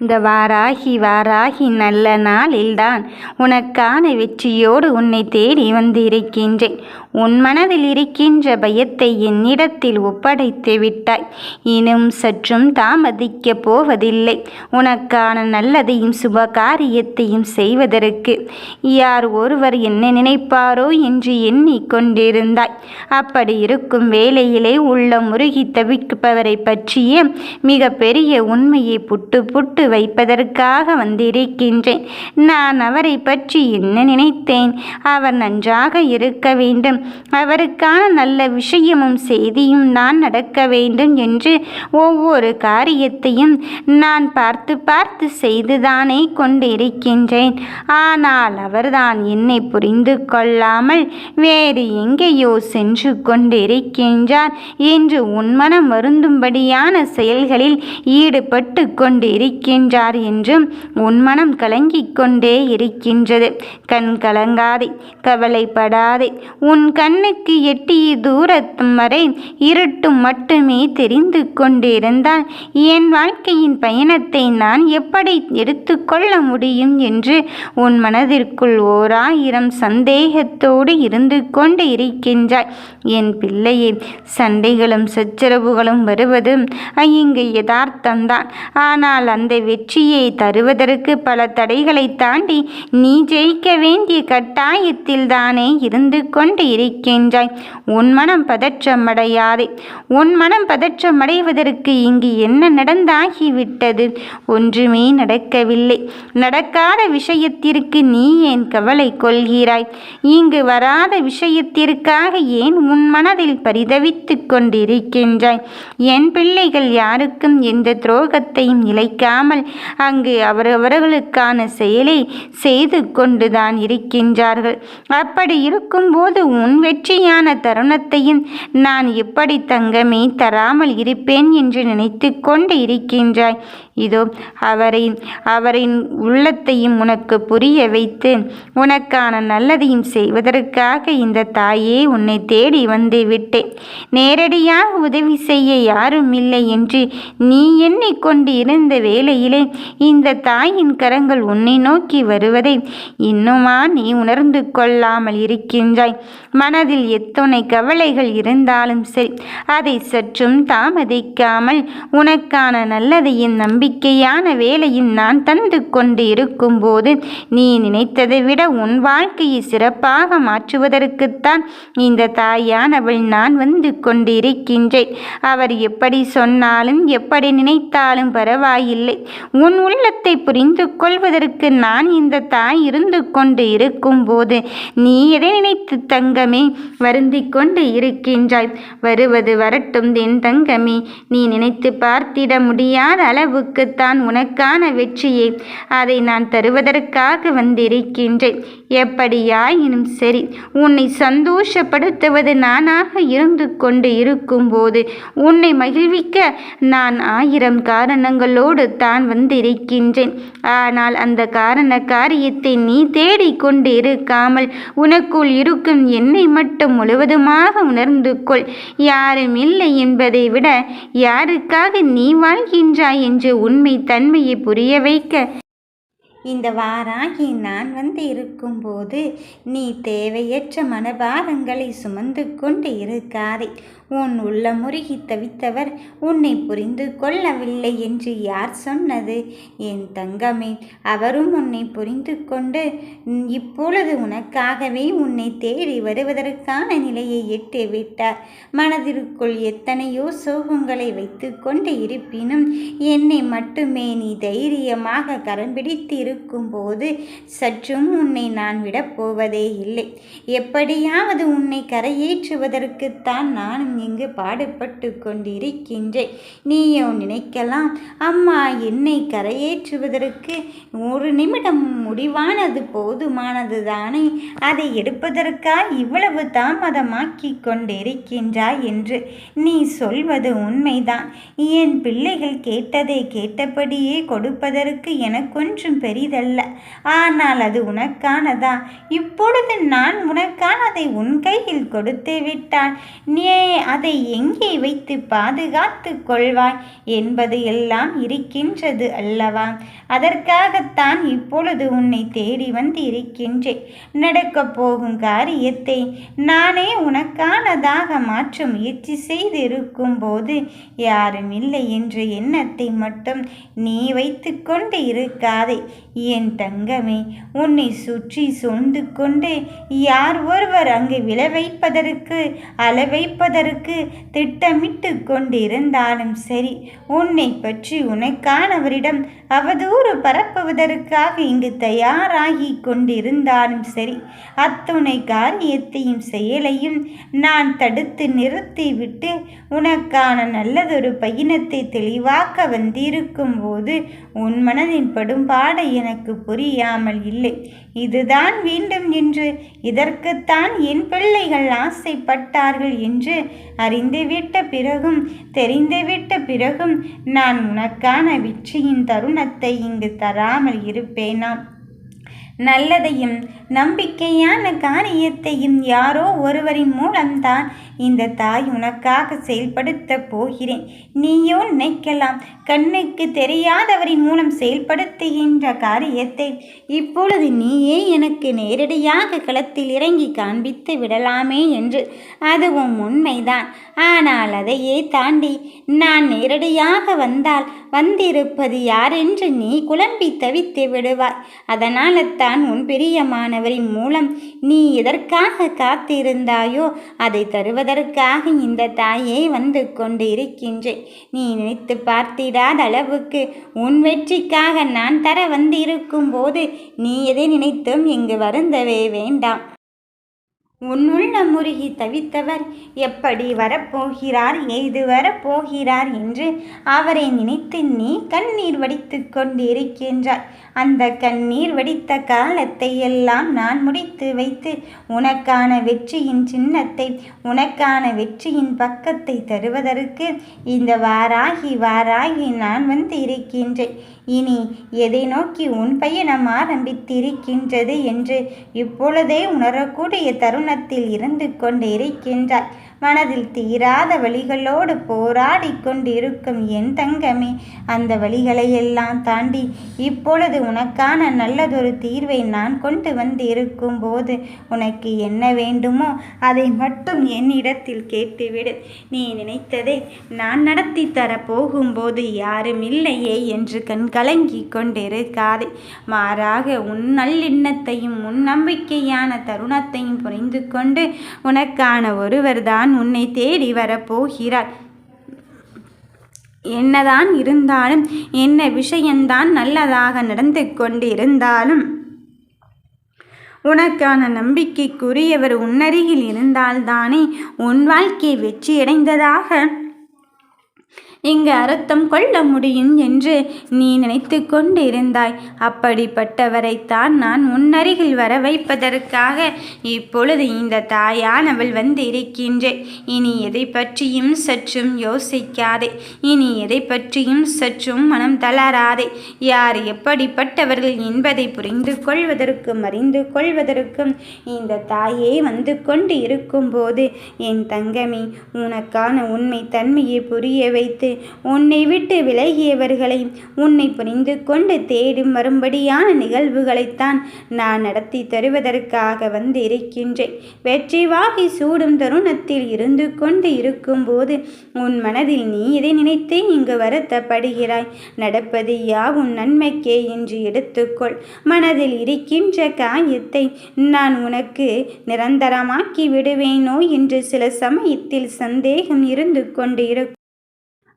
இந்த வாராகி நல்ல நாளில்தான் உனக்கான வெற்றியோடு உன்னை தேடி வந்திருக்கின்றேன். உன் மனதில் இருக்கின்ற பயத்தை என்னிடத்தில் ஒப்படைத்து விட்டாய். இன்னும் சற்றும் தாமதிக்கப் போவதில்லை. உனக்கான நல்லதையும் சுபகாரியத்தையும் செய்வதற்கு. யார் ஒருவர் என்ன நினைப்பாரோ என்று எண்ணிக்கொண்டிருந்தாய். அப்படி இருக்கும் வேளையிலே உள்ள முருகி தவிப்பவரை பற்றிய மிக பெரிய உண்மையை புட்டு புட்டு வைப்பதற்காக வந்திருக்கின்றேன். நான் அவரை பற்றி என்ன நினைத்தேன்? அவர் நன்றாக இருக்க வேண்டும், அவருக்கான நல்ல விஷயமும் செய்தியும் நான் நடக்க வேண்டும் என்று ஒவ்வொரு காரியத்தையும் நான் பார்த்து பார்த்து செய்துதானே கொண்டிருக்கின்றேன். ஆனால் அவர்தான் என்னை புரிந்து கொள்ளாமல் வேறு எங்கேயோ சென்று கொண்டிருக்கின்றார் என்று உன் மனம் வருந்தும்படியான செயல்களில் ஈடுபட்டு கொண்டிருக்கின்றார் என்றும் உன் மனம் கலங்கிக் கொண்டே இருக்கின்றது. கண் கலங்காதே, கவலைப்படாதே. உன் கண்ணுக்கு எட்டிய தூரத்தும் வரை இருட்டும் மட்டுமே தெரிந்து கொண்டிருந்தால் என் வாழ்க்கையின் பயணத்தை நான் எப்படி எடுத்துக்கொள்ள முடியும் என்று உன் மனதிற்குள் 1000 சந்தேகத்தோடு இருந்து கொண்டு இருக்கின்றாய். என் பிள்ளையே, சண்டைகளும் சச்சரவுகளும் வருவதும் இங்கு யதார்த்தம்தான். ஆனால் அந்த வெற்றியை தருவதற்கு பல தடைகளை தாண்டி நீ ஜெயிக்க வேண்டிய கட்டாயத்தில் தானே இருந்து கொண்டு இருக்கின்றாய். உன் மனம் பதற்றமடையாதே. உன் மனம் பதற்றமடைவதற்கு இங்கு என்ன நடந்தாகிவிட்டது? ஒன்றுமே நடக்கவில்லை. நடக்காத விஷயத்திற்கு நீ ஏன் கவலை கொள்கிறாய்? இங்கு வராத விஷயத்திற்காக ஏன் உன் மனதில் பரிதவித்து கொண்டிருக்கின்றாய்? என் பிள்ளைகள் யாருக்கும் எந்த துரோகத்தையும் இழைக்காமல் அங்கு அவரவர்களுக்கான செயலை செய்து கொண்டுதான் இருக்கின்றார்கள். அப்படி இருக்கும்போது உன் வெற்றியான தருணத்தையும் நான் எப்படி தங்கமே தராமல் இருப்பேன் என்று நினைத்து கொண்டு இருக்கின்றாய். இதோ அவரின் உள்ளத்தையும் உனக்கு புரிய வைத்து உனக்கான நல்லதையும் செய்வதற்காக இந்த தாயே உன்னை தேடி வந்து விட்டேன். நேரடியாக உதவி செய்ய யாரும் இல்லை என்று நீ எண்ணிக்கொண்டு இருந்த வேளையிலே இந்த தாயின் கரங்கள் உன்னை நோக்கி வருவதை இன்னுமா நீ உணர்ந்து கொள்ளாமல் இருக்கின்றாய்? மனதில் எத்தனை கவலைகள் இருந்தாலும் சரி, அதை சற்றும் தாமதிக்காமல் உனக்கான நல்லதையும் நம்பிக்கையான வேலையும் நான் தந்து கொண்டு இருக்கும்போது நீ நினைத்ததை விட உன் வாழ்க்கையை சிறப்பாக மாற்றுவதற்குத்தான் இந்த தாயானவள் நான் வந்து கொண்டிருக்கின்றேன். அவர் எப்படி சொன்னாலும் எப்படி நினைத்தாலும் பரவாயில்லை. உன் உள்ளத்தை புரிந்து கொள்வதற்கு நான் இந்த தாய் இருந்து கொண்டு இருக்கும்போது நீ எதை நினைத்து தங்கமே வருந்தி கொண்டு இருக்கின்றாய்? வருவது வரட்டும் என் தங்கமே. நீ நினைத்து பார்த்திட முடியாத அளவுக்குத்தான் உனக்கான வெற்றியை அதை நான் தருவதற்காக வந்திருக்கின்றேன். எப்படியாயினும் சரி, உன்னை சந்தோஷப்படுத்துவது நானாக இருந்து கொண்டு இருக்கும்போது உன்னை மகிழ்விக்க நான் 1000 காரணங்களோடு தான் வந்திருக்கின்றேன். ஆனால் அந்த காரியத்தை நீ தேடிக்கொண்டு இருக்காமல் உனக்குள் இருக்கும் என்னை மட்டும் முழுவதுமாக உணர்ந்து கொள். யாரும் இல்லை என்பதை விட யாருக்காக நீ வாழ்கின்றாய் என்ற உண்மை தன்மையை புரிய வைக்க இந்த வாராகி நான் வந்து இருக்கும்போது நீ தேவையற்ற மனபாரங்களை சுமந்து கொண்டு இருக்காதே. உன் உள்ள முருகி தவித்தவர் உன்னை புரிந்து கொள்ளவில்லை என்று யார் சொன்னது? என் தங்கமே, அவரும் உன்னை புரிந்து கொண்டு இப்பொழுது உனக்காகவே உன்னை தேடி வருவதற்கான நிலையை எட்டி விட்டார். மனதிற்குள் எத்தனையோ சோகங்களை வைத்து கொண்டு இருப்பினும் என்னை மட்டுமே நீ தைரியமாக கரம் பிடித்து இருக்கும்போது சற்றும் உன்னை நான் விடப்போவதே இல்லை. எப்படியாவது உன்னை கரையேற்றுவதற்குத்தான் நானும் இங்கு பாடுபட்டு கொண்டிருக்கின்றேன். நீயோ நினைக்கலாம், அம்மா என்னை கரையேற்றுவதற்கு 1 நிமிடம் முடிவானது போதுமானது தானே, அதை எடுப்பதற்காக இவ்வளவு தாமதமாக்கி கொண்டிருக்கின்றாய் என்று. நீ சொல்வது உண்மைதான். என் பிள்ளைகள் கேட்டதை கேட்டபடியே கொடுப்பதற்கு எனக்கொன்றும் பெரிதல்ல. ஆனால் அது உனக்கானதா? இப்பொழுது நான் உனக்கானதை உன் கையில் கொடுத்து விட்டால் நீ அதை எங்கே வைத்து பாதுகாத்து கொள்வாய் என்பது எல்லாம் இருக்கின்றது அல்லவா? அதற்காகத்தான் இப்பொழுது உன்னை தேடி வந்து இருக்கின்றேன். நடக்கப் போகும் காரியத்தை நானே உனக்கானதாக மாற்ற முயற்சி செய்து இருக்கும்போது யாரும் இல்லை என்ற எண்ணத்தை மட்டும் நீ வைத்து கொண்டு இருக்காதே என் தங்கமே. உன்னை சுற்றி சூழ்ந்து கொண்டு யார் ஒருவர் அங்கு விழ வைப்பதற்கு வைப்பதற்கு திட்டமிட்டு கொண்டிருந்தாலும் சரி, உன்னை பற்றி உனக்கானவரிடம் அவதூறு பரப்புவதற்காக இங்கு தயாராகி கொண்டிருந்தாலும் சரி, அத்துணை காரியத்தையும் செயலையும் நான் தடுத்து நிறுத்திவிட்டு உனக்கான நல்லதொரு பயணத்தை தெளிவாக்க வந்திருக்கும் போது உன் மனதின் படும்பாடு எனக்கு புரியாமல் இல்லை. இதுதான் வேண்டும் என்று, இதற்குத்தான் என் பிள்ளைகள் ஆசைப்பட்டார்கள் என்று அறிந்துவிட்ட பிறகும் தெரிந்துவிட்ட பிறகும் நான் உனக்கான வெற்றியின் தருணத்தை இங்கு தராமல் இருப்பேனா? நல்லதையும் நம்பிக்கையான காரியத்தையும் யாரோ ஒருவரின் மூலம்தான் இந்த தாய் உனக்காக செயல்படுத்த போகிறேன். நீயோ நினைக்கலாம், கண்ணுக்கு தெரியாதவரின் மூலம் செயல்படுத்துகின்ற காரியத்தை இப்பொழுது நீயே எனக்கு நேரடியாக களத்தில் இறங்கி காண்பித்து விடலாமே என்று. அதுவும் உண்மைதான். ஆனால் அதையே தாண்டி நான் நேரடியாக வந்தால் வந்திருப்பது யாரென்று நீ குழம்பி தவித்து விடுவாய். அதனால தான் உன் பிரியமானவரின் மூலம் நீ எதற்காக காத்திருந்தாயோ அதை தருவதற்காக இந்த தாயே வந்து கொண்டு இருக்கின்றேன். நீ நினைத்து பார்த்திடாத அளவுக்கு உன் வெற்றிக்காக நான் தர வந்திருக்கும் போது நீ எதை நினைத்தும் இங்கு வருந்தவே வேண்டாம். உன்னுள்ள முருகி தவித்தவர் எப்படி வரப்போகிறார், ஏது வரப்போகிறார் என்று அவரை நினைத்து நீ கண்ணீர் வடித்து கொண்டிருக்கின்றாய். அந்த கண்ணீர் வடித்த காலத்தை எல்லாம் நான் முடித்து வைத்து உனக்கான வெற்றியின் சின்னத்தை, உனக்கான வெற்றியின் பக்கத்தை தருவதற்கு இந்த வாராகி நான் வந்து இருக்கின்றேன். இனி எதை நோக்கி உன் பயணம் ஆரம்பித்திருக்கின்றது என்று இப்பொழுதே உணரக்கூடிய தருணத்தில் இருந்து கொண்டு இருக்கின்றாய். மனதில் தீராத வழிகளோடு போராடி கொண்டிருக்கும் என் தங்கமே, அந்த வழிகளையெல்லாம் தாண்டி இப்பொழுது உனக்கான நல்லதொரு தீர்வை நான் கொண்டு வந்து இருக்கும் போது உனக்கு என்ன வேண்டுமோ அதை மட்டும் என்னிடத்தில் கேட்டுவிடு. நீ நினைத்ததை நான் நடத்தி தர போகும்போது யாரும் இல்லையே என்று கண் கலங்கி கொண்டிருக்காதே. மாறாக உன் நல்லெண்ணத்தையும் உன் நம்பிக்கையான தருணத்தையும் புரிந்து கொண்டு உனக்கான ஒருவர்தான் உன்னை தேடி வரப்போகிறார். என்னதான் இருந்தாலும், என்ன விஷயம்தான் நல்லதாக நடந்து கொண்டு இருந்தாலும், உனக்கான நம்பிக்கைக்குரியவர் உன்னருகில் இருந்தால்தானே உன் வாழ்க்கை வெற்றியடைந்ததாக இங்கு அர்த்தம் கொள்ள முடியும் என்று நீ நினைத்து கொண்டிருந்தாய். அப்படிப்பட்டவரைத்தான் நான் உன்னருகில் வர வைப்பதற்காக இப்பொழுது இந்த தாயானவள் வந்து இருக்கின்றேன். இனி எதை பற்றியும் சற்றும் யோசிக்காதே. இனி எதை பற்றியும் சற்றும் மனம் தளராதே. யார் எப்படிப்பட்டவர்கள் என்பதை புரிந்து கொள்வதற்கும் அறிந்து கொள்வதற்கும் இந்த தாயே வந்து கொண்டு இருக்கும்போது என் தங்கமே, உனக்கான உண்மை தன்மையை புரிய வைத்து உன்னை விட்டு விலகியவர்களை உன்னை புரிந்து கொண்டு தேடும் வரும்படியான நிகழ்வுகளைத்தான் நான் நடத்தி தருவதற்காக வந்து இருக்கின்றேன். வெற்றி வாகி சூடும் தருணத்தில் இருந்து கொண்டு இருக்கும்போது உன் மனதில் நீ இதை நினைத்து இங்கு வருத்தப்படுகிறாய். நடப்பது யாவும் நன்மைக்கே என்று எடுத்துக்கொள். மனதில் இருக்கின்ற காயத்தை நான் உனக்கு நிரந்தரமாக்கி விடுவேனோ என்று சில சமயத்தில் சந்தேகம் இருந்து கொண்டு இருக்கும்.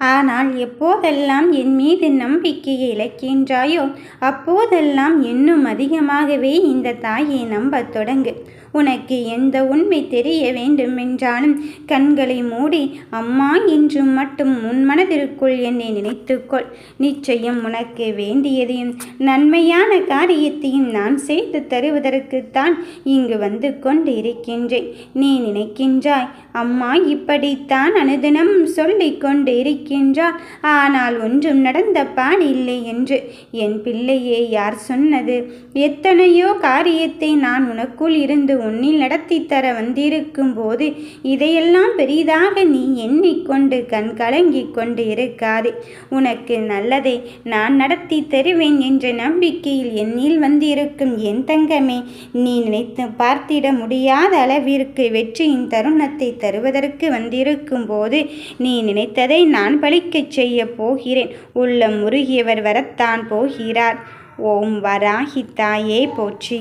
ஆனால் எப்போதெல்லாம் என் மீது நம்பிக்கையை இழக்கின்றாயோ அப்போதெல்லாம் இன்னும் அதிகமாகவே இந்த தாயை நம்பத் தொடங்கு. உனக்கு எந்த உண்மை தெரிய வேண்டுமென்றாலும் கண்களை மூடி அம்மா என்றும் மட்டும் உன் மனதிற்குள் என்னை நினைத்துக்கொள். நிச்சயம் உனக்கு வேண்டியதையும் நன்மையான காரியத்தையும் நான் செய்து தருவதற்குத்தான் இங்கு வந்து கொண்டு இருக்கின்றேன். நீ நினைக்கின்றாய், அம்மா இப்படித்தான் அனுதினம் சொல்லிக் கொண்டு இருக்கின்றார், ஆனால் ஒன்றும் நடந்த பாடில்லை என்று. என் பிள்ளையே, யார் சொன்னது? எத்தனையோ காரியத்தை நான் உனக்குள் இருந்து உன்னில் நடத்தி தர வந்திருக்கும் போது இதையெல்லாம் பெரிதாக நீ எண்ணிக்கொண்டு கண் கலங்கிக் கொண்டு இருக்காதே. உனக்கு நல்லதை நான் நடத்தி தருவேன் என்ற நம்பிக்கையில் என்னில் வந்திருக்கும் என் தங்கமே, நீ நினைத்து பார்த்திட முடியாத அளவிற்கு வெற்றியின் தருணத்தை தருவதற்கு வந்திருக்கும் போது நீ நினைத்ததை நான் பலிக்கச் செய்ய போகிறேன். உள்ளம் முருகியவர் வரத்தான் போகிறார். ஓம் வராகி தாயே போற்றி.